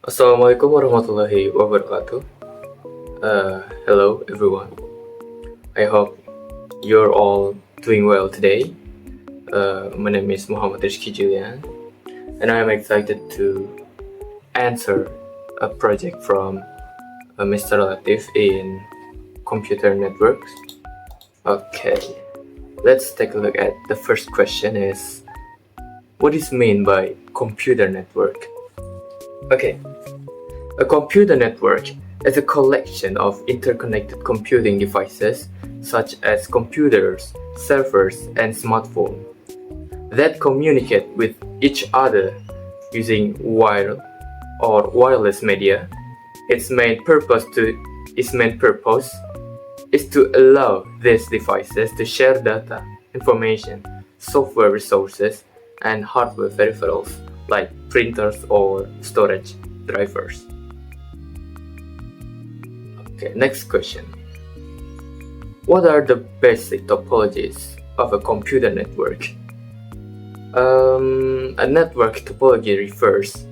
Assalamualaikum warahmatullahi wabarakatuh. Hello everyone. I hope you're all doing well today. My name is Muhamad Rizky Julian, and I am excited to answer a project from Mr. Latif in computer networks. Okay, let's take a look at the first question is, what is meant by computer network? Okay, a computer network is a collection of interconnected computing devices such as computers, servers, and smartphones that communicate with each other using wire or wireless media. Its main purpose is to allow these devices to share data, information, software resources, and hardware peripherals like printers or storage drivers. Okay, next question. What are the basic topologies of a computer network? A network topology refers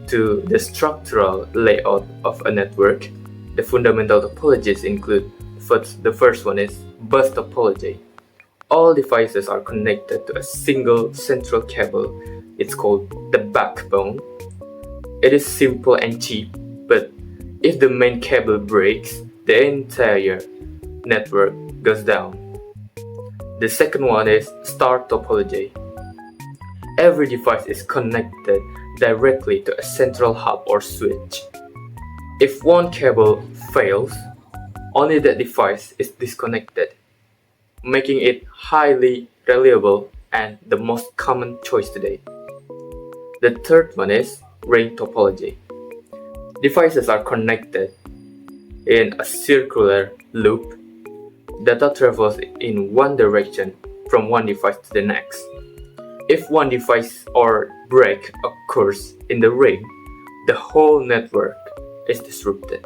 to the structural layout of a network. The fundamental topologies include the first one is bus topology. All devices are connected to a single central cable. It's called the backbone. It is simple and cheap, but if the main cable breaks, the entire network goes down. The second one is star topology. Every device is connected directly to a central hub or switch. If one cable fails, only that device is disconnected, making it highly reliable and the most common choice today. The third one is ring topology. Devices are connected in a circular loop. Data travels in one direction from one device to the next. If one device or break occurs in the ring, the whole network is disrupted.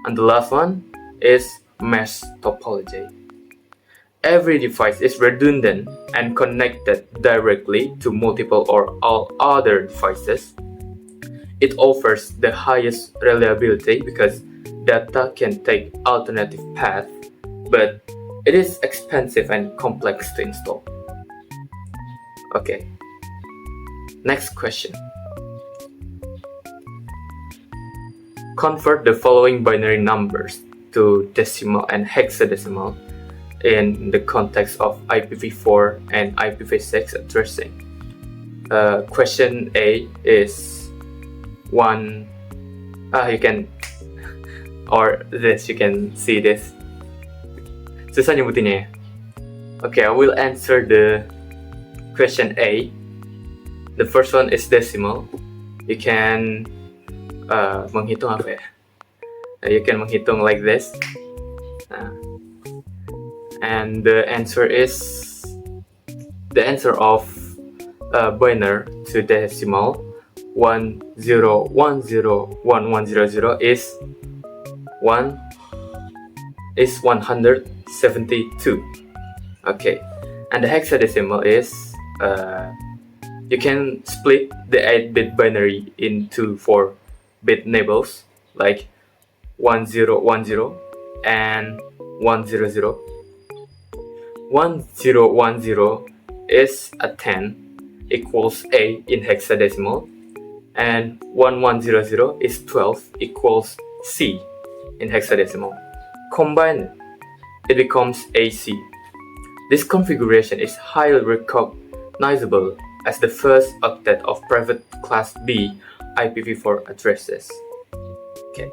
And the last one is mesh topology. Every device is redundant and connected directly to multiple or all other devices. It offers the highest reliability because data can take alternative paths, but it is expensive and complex to install. Okay, next question. Convert the following binary numbers to decimal and hexadecimal in the context of IPv4 and IPv6 addressing. Question A is one. You can, or this, you can see this. Susah nyebutinnya ya. Okay, I will answer the question A. The first one is decimal. You can menghitung apa ya? You can menghitung like this. And the answer of binary to decimal 10101100 is 172. Okay, and the hexadecimal is you can split the 8-bit binary into 4-bit nibbles like 1010 and 100. 1010 is a 10 equals A in hexadecimal, and 1100 is 12 equals C in hexadecimal. Combined, it becomes AC. This configuration is highly recognizable as the first octet of private class B IPv4 addresses. Okay,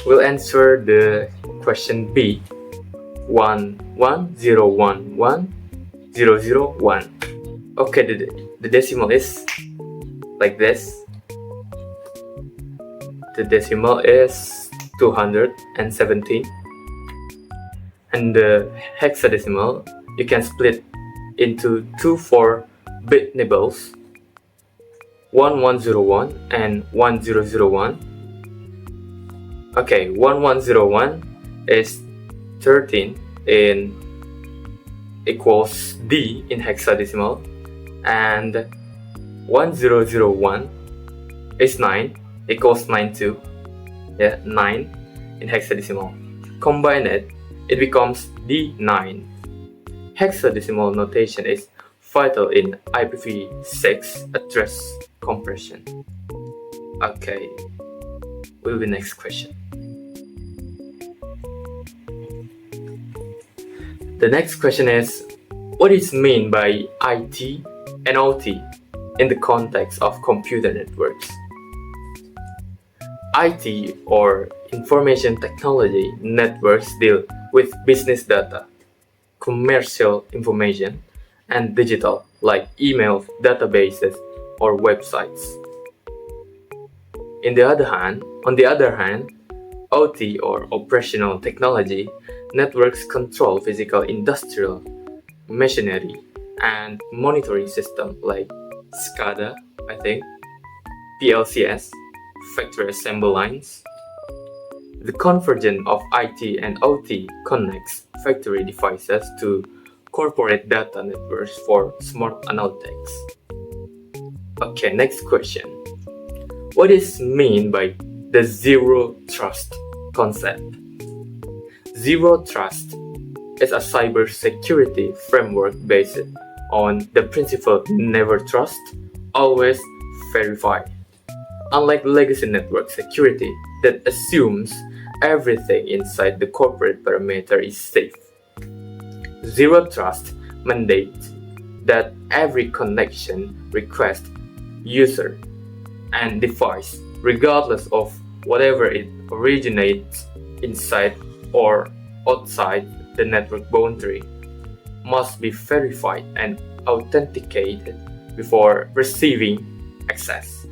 we'll answer the question B. 110110001. Okay, the decimal is like this. The decimal is 217, and the hexadecimal you can split into two 4-bit nibbles, 1101 and 1001. Okay, 1101 is 13 in equals D in hexadecimal, and 1001 is 9 equals 92. 9 in hexadecimal. Combine it, it becomes D9. Hexadecimal notation is vital in IPv6 address compression. Okay, will be next question. The next question is, what is meant by IT and OT in the context of computer networks? IT or information technology networks deal with business data, commercial information, and digital like email, databases, or websites. On the other hand, OT or operational technology networks control physical industrial machinery and monitoring systems like SCADA, PLCs, factory assembly lines. The convergence of IT and OT connects factory devices to corporate data networks for smart analytics. Okay, next question. What is meant by the zero trust concept? Zero trust is a cybersecurity framework based on the principle never trust, always verify. Unlike legacy network security that assumes everything inside the corporate perimeter is safe, Zero Trust mandates that every connection, request, user, and device, regardless of whatever it originates inside or outside the network boundary, must be verified and authenticated before receiving access.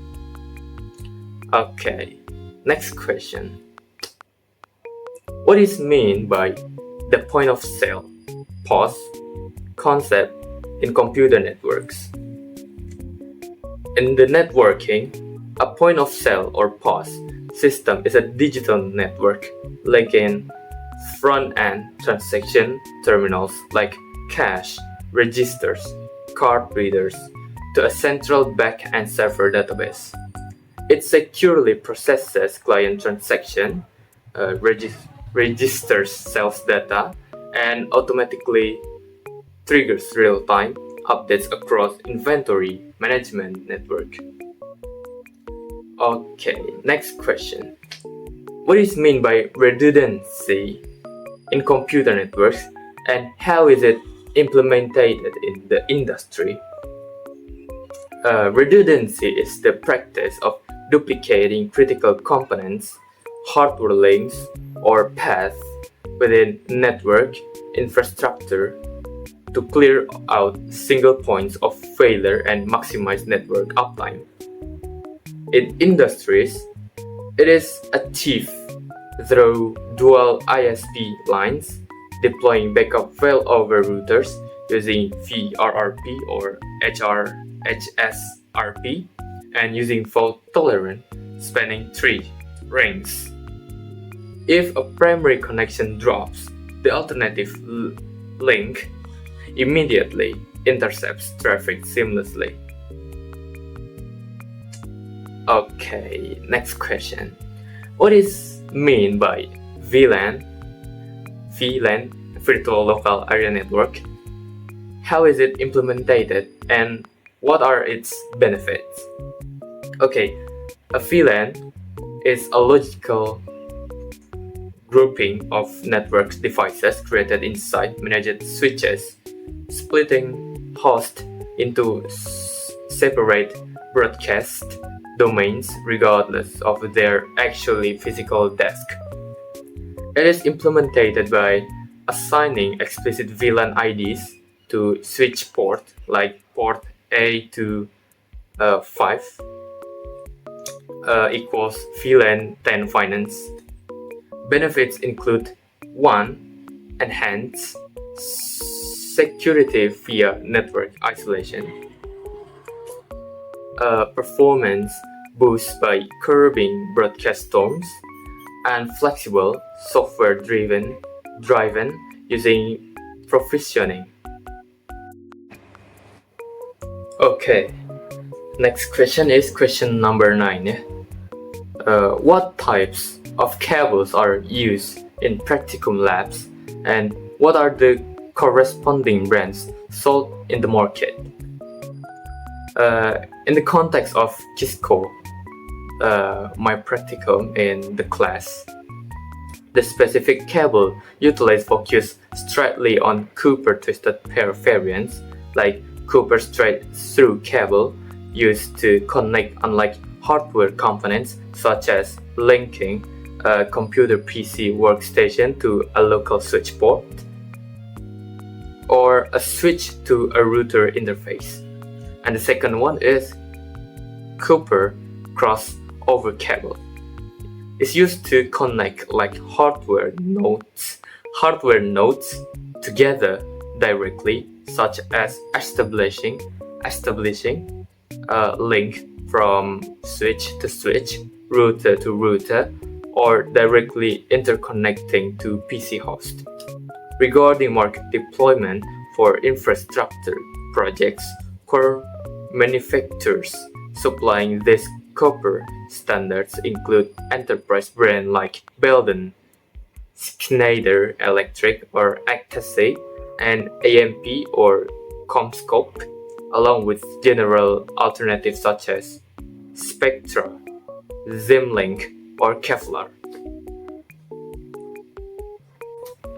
Okay, next question. What is meant by the point of sale POS concept in computer networks? In the networking, a point of sale or POS system is a digital network linking front-end transaction terminals like cash registers, card readers to a central back-end server database. It securely processes client transaction, registers sales data, and automatically triggers real-time updates across inventory management network. Okay, next question. What is meant by redundancy in computer networks and how is it implemented in the industry? Redundancy is the practice of duplicating critical components, hardware links, or paths within network infrastructure to clear out single points of failure and maximize network uptime. In industries, it is achieved through dual ISP lines, deploying backup failover routers using VRRP or HSRP, and using fault-tolerant spanning tree rings. If a primary connection drops, the alternative link immediately intercepts traffic seamlessly. Okay, next question. What is meant by VLAN, Virtual Local Area Network? How is it implemented and what are its benefits? Okay, a VLAN is a logical grouping of network devices created inside managed switches, splitting hosts into separate broadcast domains regardless of their actually physical desk. It is implemented by assigning explicit VLAN IDs to switch port like port A to 5 equals VLAN 10 finance. Benefits include 1. Enhanced security via network isolation. Performance boost by curbing broadcast storms, and flexible software driven using provisioning. Okay, next question is question number 9. what types of cables are used in practicum labs, and what are the corresponding brands sold in the market. In the context of Kisco, my practicum in the class, the specific cable utilized focus strictly on Cooper twisted pair variants, like Cooper straight-through cable used to connect unlike hardware components such as linking a computer PC workstation to a local switch port or a switch to a router interface. And the second one is Cooper crossover cable. It's used to connect like hardware nodes together directly, such as establishing a link from switch to switch, router to router, or directly interconnecting to PC host. Regarding market deployment for infrastructure projects, core manufacturers supplying these copper standards include enterprise brands like Belden, Schneider Electric or Actase, and AMP or Comscope, along with general alternatives such as Spectra, Zimlink, or Kevlar.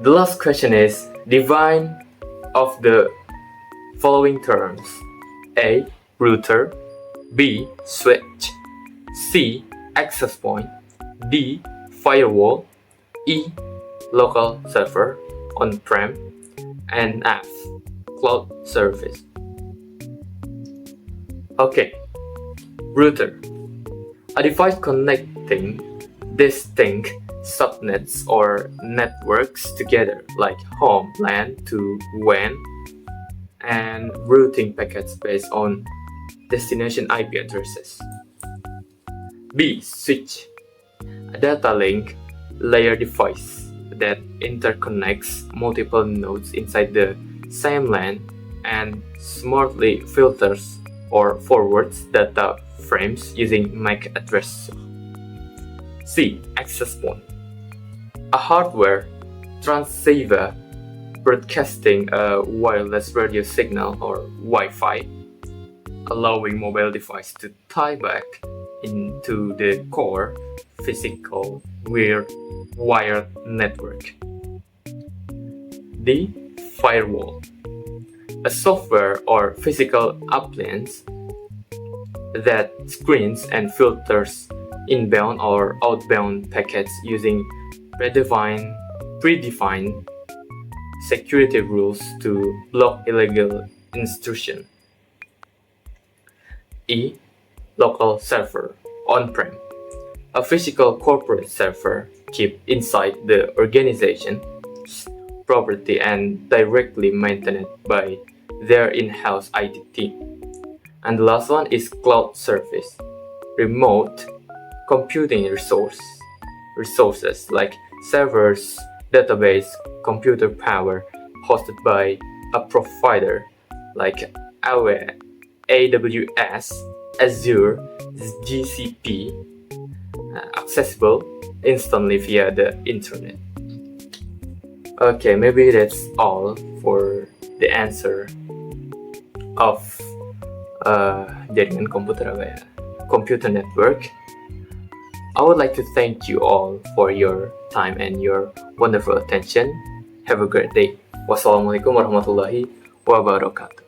The last question is define of the following terms: A. Router, B. Switch, C. Access point, D. Firewall, E. Local server, on-prem, and F. Cloud service. Okay, router. A device connecting distinct subnets or networks together, like home LAN to WAN, and routing packets based on destination IP addresses. B. Switch. A data link layer device that interconnects multiple nodes inside the same LAN and smartly filters or forwards data frames using MAC address. C. Access point. A hardware transceiver broadcasting a wireless radio signal or Wi-Fi, allowing mobile device to tie back into the core physical wired network. D. Firewall. A software or physical appliance that screens and filters inbound or outbound packets using predefined security rules to block illegal intrusion. E. Local server, on-prem. A physical corporate server kept inside the organization's property and directly maintained by their in-house IT team. And the last one is cloud service, remote computing resources like servers, database, computer power hosted by a provider like AWS, Azure, GCP, accessible instantly via the internet. Okay, maybe that's all for the answer of jaringan komputer computer network. I would like to thank you all for your time and your wonderful attention. Have a great day. Wassalamualaikum warahmatullahi wabarakatuh.